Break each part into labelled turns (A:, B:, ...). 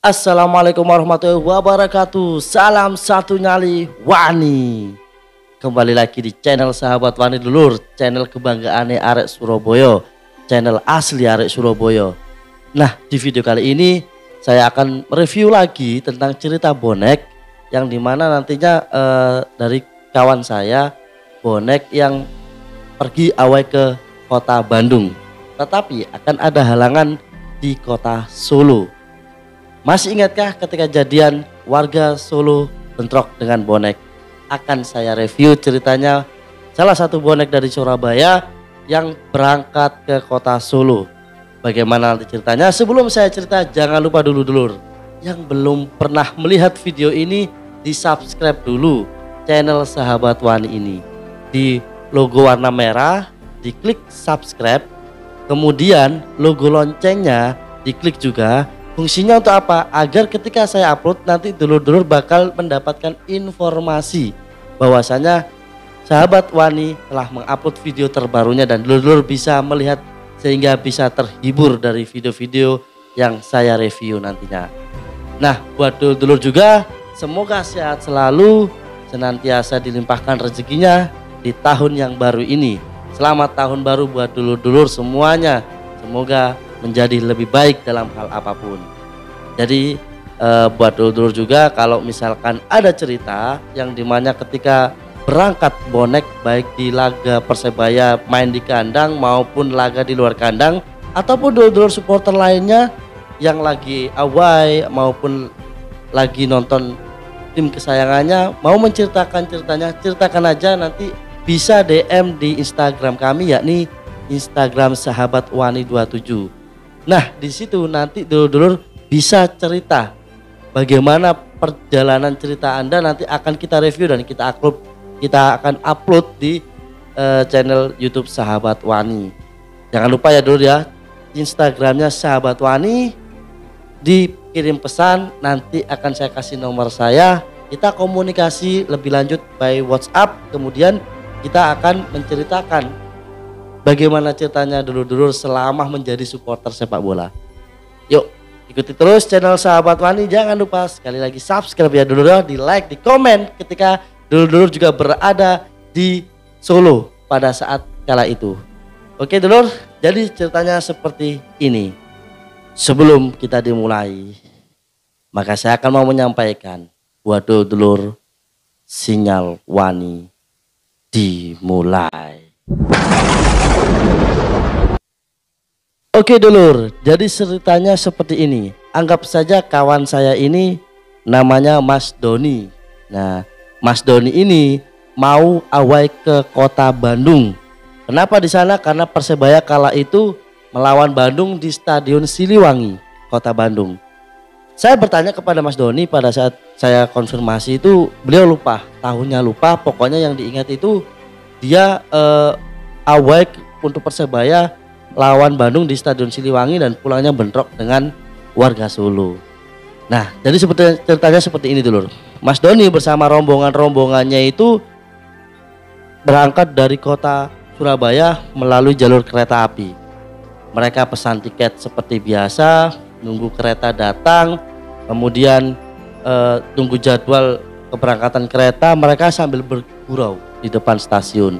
A: Assalamualaikum warahmatullahi wabarakatuh. Salam satu nyali Wani. Kembali lagi di channel Sahabat Wani Dulur, channel kebanggaan arek Surabaya, channel asli arek Surabaya. Nah, di video kali ini saya akan review lagi tentang cerita bonek yang dimana nantinya dari kawan saya, bonek yang pergi away ke kota Bandung, tetapi akan ada halangan di kota Solo. Masih ingatkah ketika jadian warga Solo bentrok dengan bonek? Akan saya review ceritanya salah satu bonek dari Surabaya yang berangkat ke kota Solo. Bagaimana nanti ceritanya? Sebelum saya cerita, jangan lupa dulu dulur yang belum pernah melihat video ini, di subscribe dulu channel Sahabat Wani ini. Di logo warna merah diklik subscribe, kemudian logo loncengnya diklik juga. Fungsinya untuk apa? Agar ketika saya upload nanti dulur-dulur bakal mendapatkan informasi bahwasanya Sahabat Wani telah mengupload video terbarunya dan dulur-dulur bisa melihat sehingga bisa terhibur dari video-video yang saya review nantinya. Nah, buat dulur-dulur juga semoga sehat selalu, senantiasa dilimpahkan rezekinya di tahun yang baru ini. Selamat tahun baru buat dulur-dulur semuanya. Semoga menjadi lebih baik dalam hal apapun. Jadi buat dulur-dulur juga kalau misalkan ada cerita yang dimana ketika berangkat bonek baik di laga Persebaya main di kandang maupun laga di luar kandang, ataupun dulur-dulur supporter lainnya yang lagi away maupun lagi nonton tim kesayangannya mau menceritakan ceritanya, ceritakan aja, nanti bisa DM di Instagram kami, yakni Instagram Sahabat Wani 27. Nah, di situ nanti dulur-dulur bisa cerita bagaimana perjalanan cerita Anda, nanti akan kita review dan kita akan upload di channel YouTube Sahabat Wani. Jangan lupa ya dulur ya, Instagramnya Sahabat Wani, dikirim pesan, nanti akan saya kasih nomor saya, kita komunikasi lebih lanjut by WhatsApp, kemudian kita akan menceritakan bagaimana ceritanya dulur-dulur selama menjadi supporter sepak bola. Yuk, ikuti terus channel Sahabat Wani. Jangan lupa sekali lagi subscribe ya dulur, di like, di komen ketika dulur-dulur juga berada di Solo pada saat kala itu. Oke dulur, jadi ceritanya seperti ini. Sebelum kita dimulai, maka saya akan mau menyampaikan buat dulur, sinyal Wani dimulai. Oke dulur, jadi ceritanya seperti ini. Anggap saja kawan saya ini namanya Mas Doni. Nah, Mas Doni ini mau away ke kota Bandung. Kenapa di sana? Karena Persebaya kala itu melawan Bandung di Stadion Siliwangi, kota Bandung. Saya bertanya kepada Mas Doni pada saat saya konfirmasi itu, beliau lupa, tahunnya lupa. Pokoknya yang diingat itu dia away untuk Persebaya lawan Bandung di Stadion Siliwangi dan pulangnya bentrok dengan warga Solo. Nah, jadi ceritanya seperti ini dulur. Mas Doni bersama rombongannya itu berangkat dari kota Surabaya melalui jalur kereta api. Mereka pesan tiket seperti biasa, nunggu kereta datang, kemudian tunggu jadwal keberangkatan kereta, mereka sambil bergurau di depan stasiun.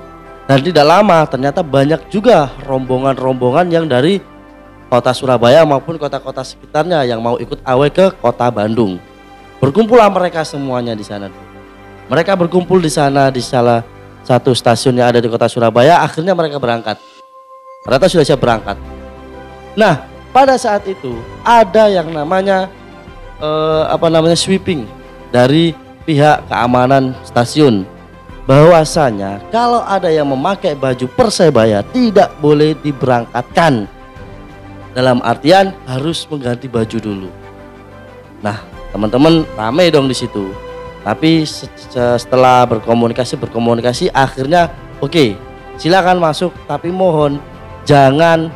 A: Dan tidak lama ternyata banyak juga rombongan-rombongan yang dari kota Surabaya maupun kota-kota sekitarnya yang mau ikut away ke kota Bandung. Berkumpullah mereka semuanya di sana. Mereka berkumpul di sana di salah satu stasiun yang ada di kota Surabaya. Akhirnya mereka berangkat. Ternyata sudah siap berangkat. Nah, pada saat itu ada yang namanya sweeping dari pihak keamanan stasiun, bahwasanya kalau ada yang memakai baju Persebaya tidak boleh diberangkatkan. Dalam artian harus mengganti baju dulu. Nah, teman-teman ramai dong di situ. Tapi setelah berkomunikasi akhirnya oke, silakan masuk, tapi mohon jangan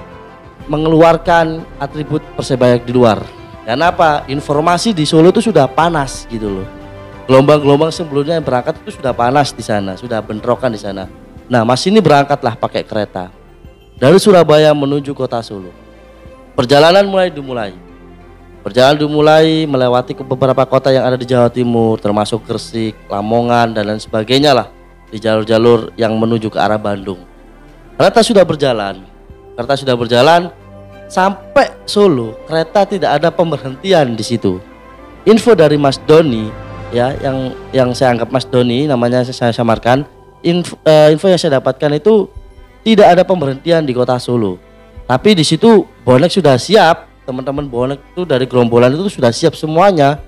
A: mengeluarkan atribut Persebaya di luar. Karena apa? Informasi di Solo itu sudah panas gitu loh. Gelombang-gelombang sebelumnya yang berangkat itu sudah panas di sana, sudah bentrokan di sana. Nah, Mas ini berangkatlah pakai kereta dari Surabaya menuju kota Solo. Perjalanan mulai dimulai. Perjalanan dimulai melewati ke beberapa kota yang ada di Jawa Timur, termasuk Gresik, Lamongan, dan lain sebagainya lah, di jalur-jalur yang menuju ke arah Bandung. Kereta sudah berjalan sampai Solo. Kereta tidak ada pemberhentian di situ. Info dari Mas Doni, ya, yang saya anggap Mas Doni, namanya saya samarkan. Info yang saya dapatkan itu tidak ada pemberhentian di kota Solo. Tapi di situ bonek sudah siap. Teman-teman bonek itu dari gerombolan itu sudah siap semuanya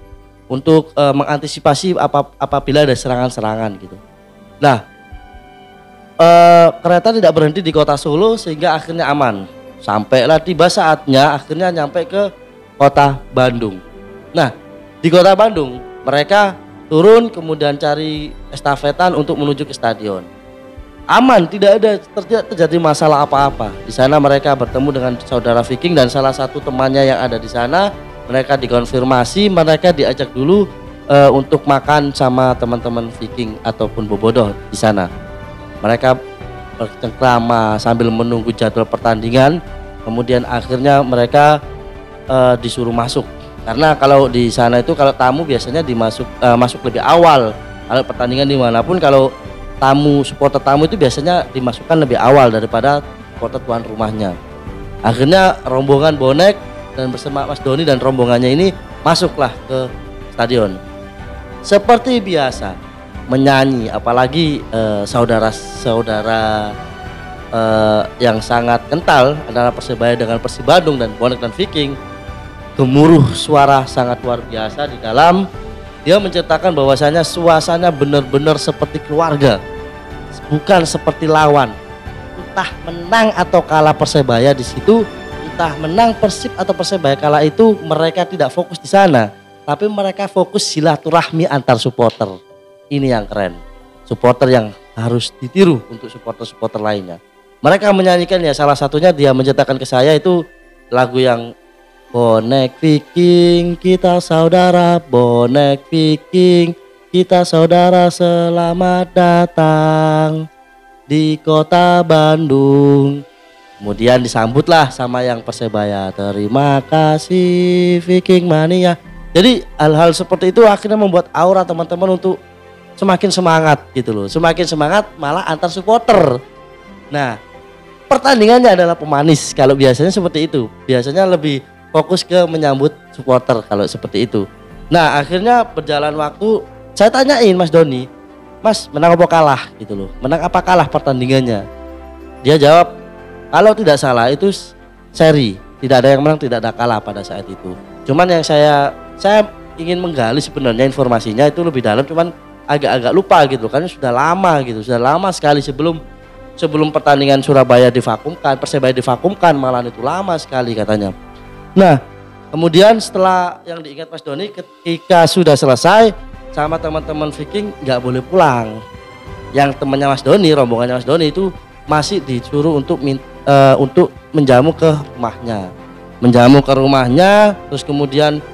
A: untuk mengantisipasi apabila ada serangan-serangan gitu. Nah, kereta tidak berhenti di kota Solo sehingga akhirnya aman. Sampailah tiba saatnya akhirnya nyampe ke kota Bandung. Nah, di kota Bandung mereka turun kemudian cari estafetan untuk menuju ke stadion. Aman, tidak terjadi masalah apa-apa. Di sana mereka bertemu dengan saudara Viking dan salah satu temannya yang ada di sana. Mereka dikonfirmasi, mereka diajak dulu untuk makan sama teman-teman Viking ataupun bobodoh di sana. Mereka bercengkrama sambil menunggu jadwal pertandingan. Kemudian akhirnya mereka disuruh masuk. Karena kalau di sana itu kalau tamu biasanya masuk lebih awal. Kalau pertandingan dimanapun kalau supporter tamu itu biasanya dimasukkan lebih awal daripada supporter tuan rumahnya. Akhirnya rombongan bonek dan bersama Mas Doni dan rombongannya ini masuklah ke stadion. Seperti biasa menyanyi, apalagi saudara-saudara yang sangat kental adalah Persebaya dengan Persib Bandung dan bonek dan Viking. Gemuruh suara sangat luar biasa di dalam. Dia menceritakan bahwasanya suasana benar-benar seperti keluarga, bukan seperti lawan. Entah menang atau kalah Persebaya di situ, entah menang Persib atau Persebaya kalah itu, mereka tidak fokus di sana, tapi mereka fokus silaturahmi antar supporter. Ini yang keren. Supporter yang harus ditiru untuk supporter-supporter lainnya. Mereka menyanyikan, ya salah satunya dia menceritakan ke saya itu lagu yang bonek Viking kita saudara, bonek Viking kita saudara, selamat datang di kota Bandung. Kemudian disambutlah sama yang Persebaya, terima kasih Viking mania. Jadi hal-hal seperti itu akhirnya membuat aura teman-teman untuk semakin semangat gitu loh. Semakin semangat malah antar supporter. Nah, pertandingannya adalah pemanis. Kalau biasanya seperti itu, biasanya lebih fokus ke menyambut supporter kalau seperti itu. Nah, akhirnya berjalan waktu, saya tanyain Mas Doni, Mas menang apa kalah gitu loh, menang apa kalah pertandingannya. Dia jawab kalau tidak salah itu seri, tidak ada yang menang tidak ada kalah pada saat itu. Cuman yang saya ingin menggali sebenarnya informasinya itu lebih dalam, cuman agak-agak lupa gitu karena sudah lama sekali sebelum pertandingan Surabaya divakumkan, Persebaya divakumkan, malah itu lama sekali katanya. Nah, kemudian setelah yang diingat Mas Doni, ketika sudah selesai sama teman-teman Viking nggak boleh pulang. Yang temannya Mas Doni, rombongannya Mas Doni itu masih disuruh untuk menjamu ke rumahnya, terus kemudian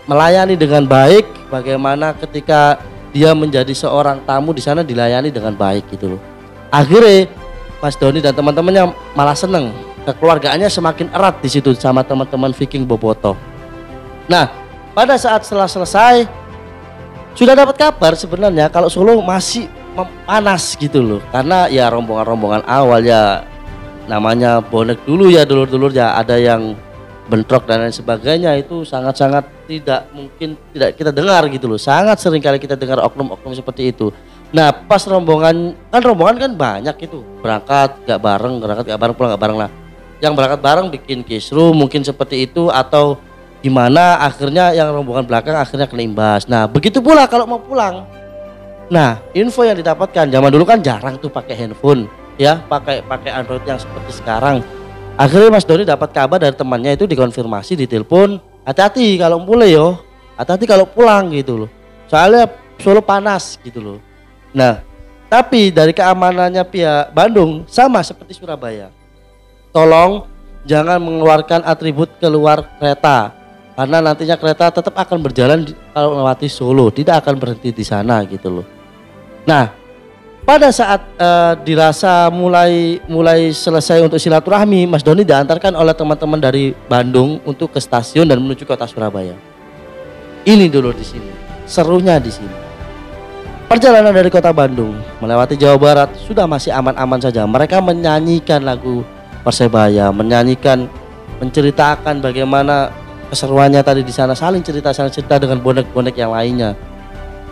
A: melayani dengan baik. Bagaimana ketika dia menjadi seorang tamu di sana dilayani dengan baik gitu loh. Akhirnya Mas Doni dan teman-temannya malah seneng. Kekeluargaannya semakin erat di situ sama teman-teman Viking Bobotoh. Nah, pada saat setelah selesai sudah dapat kabar sebenarnya kalau Solo masih panas gitu loh. Karena ya rombongan-rombongan awal ya namanya bonek dulu ya, dulur-dulur ya, ada yang bentrok dan lain sebagainya, itu sangat-sangat tidak mungkin tidak kita dengar gitu loh. Sangat sering kali kita dengar oknum-oknum seperti itu. Nah, pas rombongan kan banyak itu, berangkat gak bareng, pulang gak bareng lah. Yang berangkat bareng bikin kisruh mungkin seperti itu, atau gimana akhirnya yang rombongan belakang akhirnya kena imbas. Nah, begitu pula kalau mau pulang. Nah, info yang didapatkan zaman dulu kan jarang tuh pakai handphone ya, pakai Android yang seperti sekarang. Akhirnya Mas Doni dapat kabar dari temannya itu, dikonfirmasi di telepon, hati-hati kalau mulai yo, hati-hati kalau pulang gitu loh. Soalnya Solo panas gitu loh. Nah, tapi dari keamanannya pihak Bandung sama seperti Surabaya. Tolong jangan mengeluarkan atribut keluar kereta, karena nantinya kereta tetap akan berjalan kalau melewati Solo, tidak akan berhenti di sana gitu loh. Nah, pada saat dirasa mulai selesai untuk silaturahmi, Mas Doni diantarkan oleh teman-teman dari Bandung untuk ke stasiun dan menuju kota Surabaya. Ini dulu di sini, serunya di sini. Perjalanan dari kota Bandung melewati Jawa Barat sudah masih aman-aman saja. Mereka menyanyikan lagu Persebaya, menceritakan bagaimana keseruannya tadi di sana, saling cerita dengan bonek-bonek yang lainnya.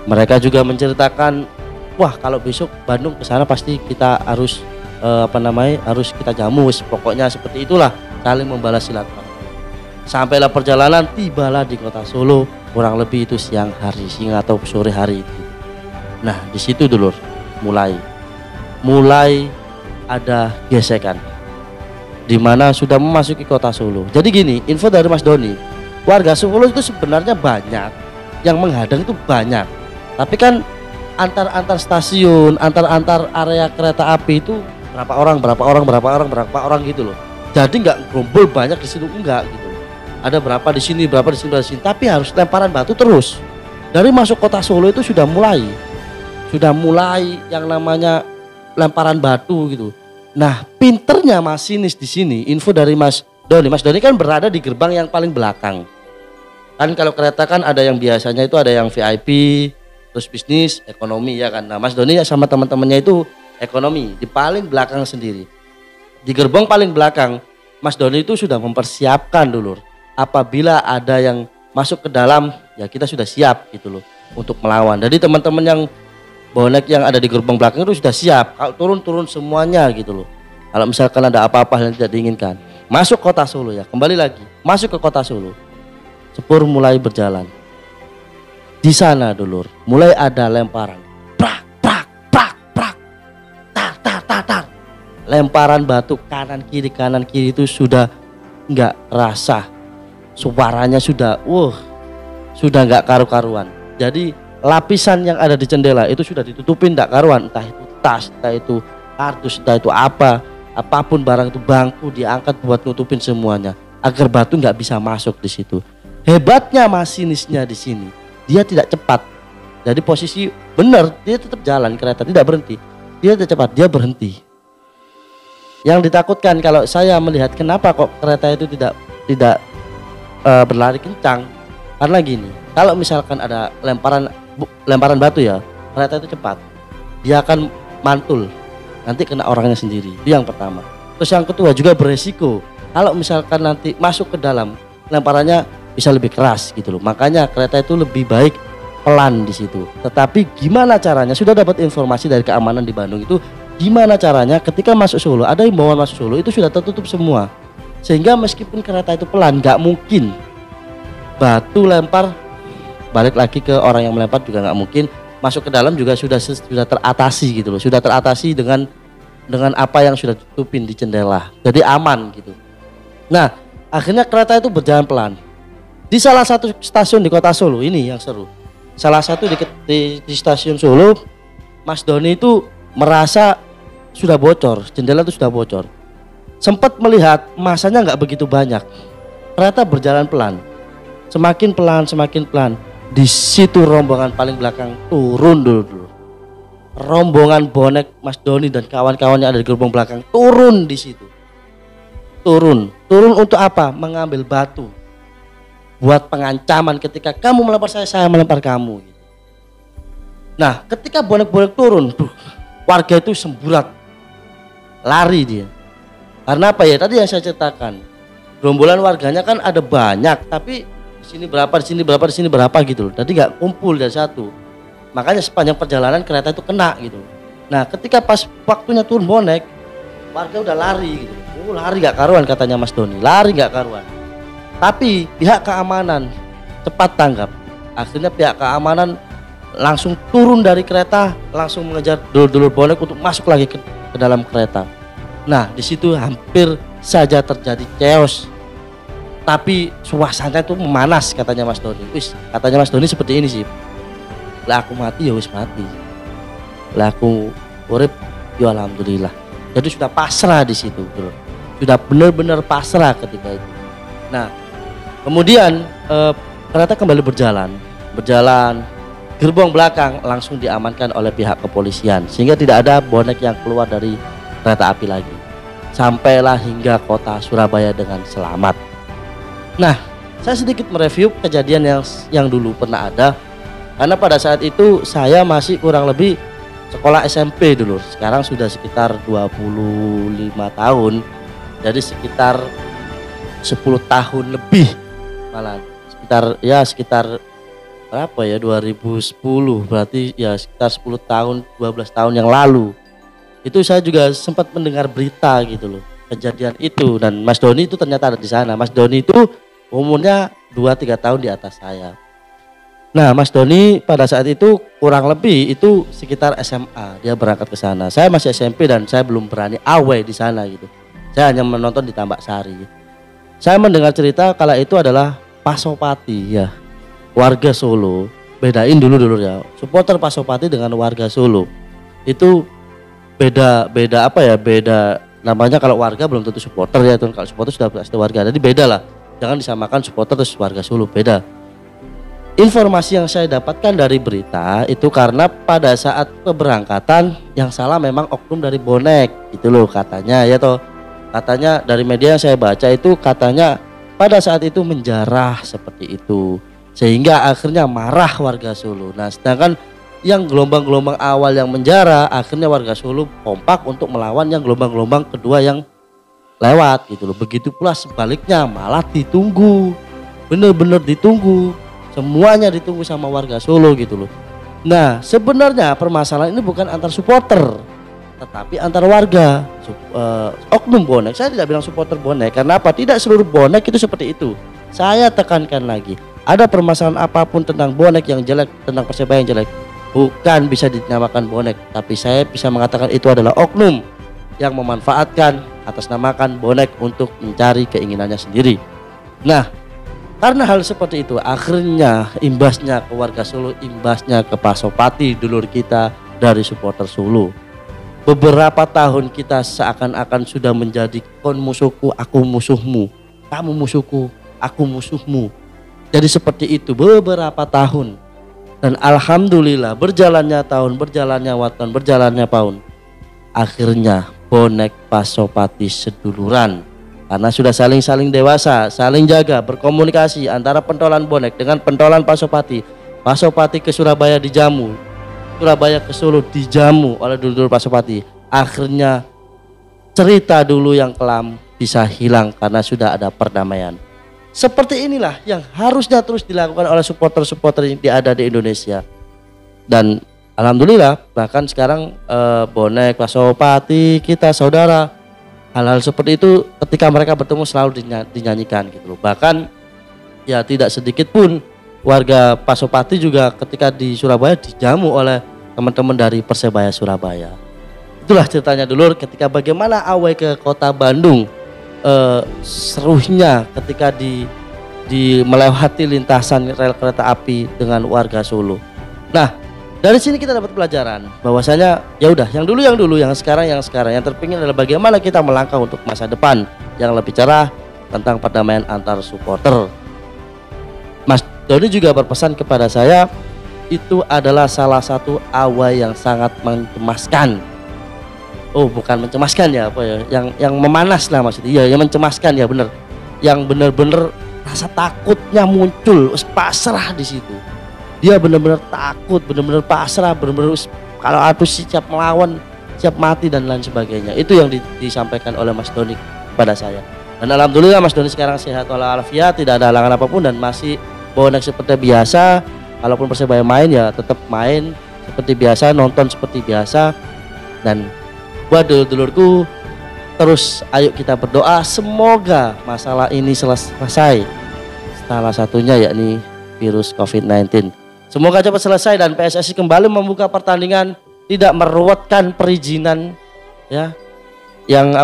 A: Mereka juga menceritakan, wah kalau besok Bandung ke sana pasti kita harus harus kita jamu, pokoknya seperti itulah, saling membalas silaturahmi. Sampailah perjalanan, tibalah di kota Solo, kurang lebih itu siang hari atau sore hari itu. Nah di situ dulur mulai ada gesekan, di mana sudah memasuki kota Solo. Jadi gini, info dari Mas Doni, warga Solo itu sebenarnya banyak, yang menghadang itu banyak, tapi kan antar stasiun, antar area kereta api itu berapa orang gitu loh. Jadi nggak gerombol banyak di situ, enggak gitu. Ada berapa di sini, tapi harus lemparan batu terus. Dari masuk kota Solo itu sudah mulai yang namanya lemparan batu gitu. Nah, pinternya masinis di sini, info dari Mas Doni kan berada di gerbang yang paling belakang. Kan kalau kereta kan ada yang biasanya itu ada yang VIP, terus bisnis, ekonomi ya kan. Nah, Mas Doni sama teman-temannya itu ekonomi, di paling belakang sendiri. Di gerbang paling belakang, Mas Doni itu sudah mempersiapkan dulu. Apabila ada yang masuk ke dalam, ya kita sudah siap gitu loh untuk melawan. Jadi teman-teman yang bonek yang ada di gerbang belakang itu sudah siap, kalau turun semuanya gitu loh. Kalau misalkan ada apa-apa yang tidak diinginkan, masuk kota Solo ya, kembali lagi masuk ke kota Solo. Sepur mulai berjalan. Di sana dulur, mulai ada lemparan, prak, tar. Lemparan batu kanan kiri itu sudah nggak rasa, suaranya sudah nggak karu-karuan. Jadi lapisan yang ada di jendela itu sudah ditutupin tidak karuan, entah itu tas, entah itu kardus, entah itu apapun barang itu, bangku diangkat buat nutupin semuanya agar batu nggak bisa masuk di situ. Hebatnya masinisnya di sini, dia tidak cepat. Jadi posisi benar, dia tetap jalan, kereta tidak berhenti. Dia tidak cepat, dia berhenti. Yang ditakutkan kalau saya melihat kenapa kok kereta itu tidak berlari kencang, karena gini, kalau misalkan ada lemparan batu ya, kereta itu cepat, dia akan mantul, nanti kena orangnya sendiri. Itu yang pertama. Terus yang kedua juga beresiko, kalau misalkan nanti masuk ke dalam, lemparannya bisa lebih keras gitu loh. Makanya kereta itu lebih baik pelan di situ. Tetapi gimana caranya? Sudah dapat informasi dari keamanan di Bandung itu, gimana caranya ketika masuk Solo, ada himbauan masuk Solo itu sudah tertutup semua, sehingga meskipun kereta itu pelan, nggak mungkin batu lempar balik lagi ke orang yang melempar, juga nggak mungkin. Masuk ke dalam juga sudah teratasi gitu loh, sudah teratasi dengan apa yang sudah ditutupin di jendela, jadi aman gitu. Nah akhirnya kereta itu berjalan pelan. Di salah satu stasiun di kota Solo ini yang seru, salah satu di stasiun Solo, Mas Doni itu merasa sudah bocor, jendela itu sudah bocor. Sempat melihat masanya nggak begitu banyak, kereta berjalan pelan, semakin pelan. Di situ rombongan paling belakang turun dulu. Rombongan bonek Mas Doni dan kawan-kawannya ada di gerbong belakang turun di situ. Turun untuk apa? Mengambil batu buat pengancaman, ketika kamu melempar saya melempar kamu. Nah, ketika bonek-bonek turun, warga itu semburat, lari dia. Karena apa ya? Tadi yang saya ceritakan, gerombolan warganya kan ada banyak, tapi di sini berapa gitu loh. Jadi nggak kumpul dari satu. Makanya sepanjang perjalanan kereta itu kena gitu. Nah, ketika pas waktunya turun bonek, warga udah lari gitu. Lari nggak karuan katanya Mas Doni, lari nggak karuan. Tapi pihak keamanan cepat tanggap. Akhirnya pihak keamanan langsung turun dari kereta, langsung mengejar dulur-dulur bonek untuk masuk lagi ke dalam kereta. Nah, di situ hampir saja terjadi chaos. Tapi suasana itu memanas katanya Mas Doni. Katanya Mas Doni seperti ini sih. Lah aku mati ya wis mati. Lah aku urip ya alhamdulillah. Jadi sudah pasrah di situ, bro. Sudah benar-benar pasrah ketika itu. Nah, kemudian kereta kembali berjalan. gerbong belakang langsung diamankan oleh pihak kepolisian, sehingga tidak ada bonek yang keluar dari kereta api lagi. Sampailah hingga kota Surabaya dengan selamat. Nah, saya sedikit mereview kejadian yang dulu pernah ada, karena pada saat itu saya masih kurang lebih sekolah SMP dulu. Sekarang sudah sekitar 25 tahun, jadi sekitar 10 tahun lebih, malah sekitar berapa ya, 2010, berarti ya sekitar 10 tahun 12 tahun yang lalu. Itu saya juga sempat mendengar berita gitu loh, kejadian itu, dan Mas Doni itu ternyata ada di sana. Mas Doni itu umurnya 2-3 tahun di atas saya. Nah, Mas Doni pada saat itu kurang lebih itu sekitar SMA dia berangkat ke sana. Saya masih SMP dan saya belum berani away di sana gitu. Saya hanya menonton di Tambak Sari. Saya mendengar cerita kala itu adalah Pasopati ya, warga Solo. Bedain dulu ya, supporter Pasopati dengan warga Solo itu beda apa ya, beda namanya. Kalau warga belum tentu supporter ya, kalau supporter sudah pasti warga, jadi beda lah. Jangan disamakan supporter terus warga Solo, beda. Informasi yang saya dapatkan dari berita itu karena pada saat keberangkatan yang salah memang oknum dari bonek gitu loh katanya ya toh. Katanya dari media yang saya baca itu katanya pada saat itu menjarah seperti itu, sehingga akhirnya marah warga Solo. Nah, sedangkan yang gelombang-gelombang awal yang menjarah, akhirnya warga Solo kompak untuk melawan yang gelombang-gelombang kedua yang lewat gitu loh. Begitu pula sebaliknya, malah ditunggu, bener-bener ditunggu, semuanya ditunggu sama warga Solo gitu loh. Nah, sebenarnya permasalahan ini bukan antar supporter, tetapi antar warga. Oknum bonek, saya tidak bilang supporter bonek, karena apa? Tidak seluruh bonek itu seperti itu. Saya tekankan lagi, ada permasalahan apapun tentang bonek yang jelek, tentang Persebaya yang jelek, bukan bisa dinamakan bonek, tapi saya bisa mengatakan itu adalah oknum yang memanfaatkan atas namakan bonek untuk mencari keinginannya sendiri. Nah, karena hal seperti itu, akhirnya imbasnya ke warga Solo, imbasnya ke Pasopati, dulur kita dari supporter Solo. Beberapa tahun kita seakan-akan sudah menjadi kon musuhku, aku musuhmu, kamu musuhku, aku musuhmu. Jadi seperti itu beberapa tahun. Dan alhamdulillah berjalannya tahun, berjalannya waktu, berjalannya tahun, akhirnya bonek Pasopati seduluran. Karena sudah saling dewasa, saling jaga, berkomunikasi antara pentolan bonek dengan pentolan Pasopati. Pasopati ke Surabaya dijamu, Surabaya ke Solo dijamu oleh dulur Pasopati. Akhirnya cerita dulu yang kelam bisa hilang karena sudah ada perdamaian. Seperti inilah yang harusnya terus dilakukan oleh supporter-supporter yang ada di Indonesia. Dan alhamdulillah bahkan sekarang bonek Pasopati kita saudara. Hal-hal seperti itu ketika mereka bertemu selalu dinyanyikan gitu loh. Bahkan ya tidak sedikit pun warga Pasopati juga ketika di Surabaya dijamu oleh teman-teman dari Persebaya Surabaya. Itulah ceritanya dulur, ketika bagaimana away ke kota Bandung, serunya ketika di melewati lintasan rel kereta api dengan warga Solo. Nah, dari sini kita dapat pelajaran bahwasanya ya udah, yang dulu, yang sekarang, yang terpenting adalah bagaimana kita melangkah untuk masa depan yang lebih cerah tentang perdamaian antar supporter. Mas Doni juga berpesan kepada saya, itu adalah salah satu awal yang sangat mencemaskan. Oh, bukan mencemaskan ya, apa ya? Yang memanas lah maksudnya. Iya, yang mencemaskan ya bener. Yang bener-bener rasa takutnya muncul, pasrah di situ. Dia bener-bener takut, bener-bener pasrah, bener-bener kalau aku siap melawan, siap mati dan lain sebagainya. Itu yang disampaikan oleh Mas Doni kepada saya. Dan alhamdulillah Mas Doni sekarang sehat walafiat, tidak ada halangan apapun dan masih bonek seperti biasa. Kalaupun Persebaya main ya tetap main seperti biasa, nonton seperti biasa. Dan buat dulur-dulurku, terus ayo kita berdoa semoga masalah ini selesai. Salah satunya yakni virus COVID-19. Semoga cepat selesai dan PSSI kembali membuka pertandingan, tidak meruwetkan perizinan ya. Yang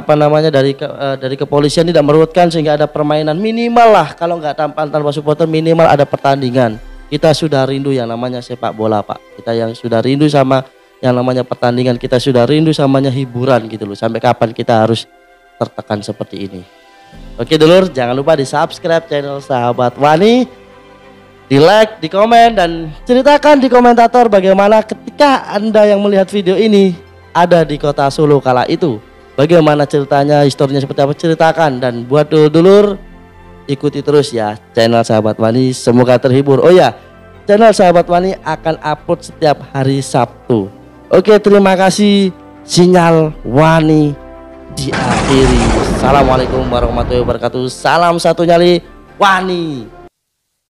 A: dari kepolisian tidak meruwetkan sehingga ada permainan minimal lah, kalau nggak tanpa supporter minimal ada pertandingan. Kita sudah rindu yang namanya sepak bola, Pak. Kita yang sudah rindu sama yang namanya pertandingan, kita sudah rindu samanya hiburan gitu loh. Sampai kapan kita harus tertekan seperti ini? Oke dulur, jangan lupa di subscribe channel Sahabat Wani. di like, di komen, dan ceritakan di komentator bagaimana ketika Anda yang melihat video ini ada di kota Solo kala itu. Bagaimana ceritanya, historinya seperti apa, ceritakan. Dan buat dulur-dulur, ikuti terus ya channel Sahabat Wani, semoga terhibur. Oh ya, channel Sahabat Wani akan upload setiap hari Sabtu. Oke, terima kasih. Sinyal Wani diakhiri. Assalamualaikum warahmatullahi wabarakatuh. Salam satu nyali Wani.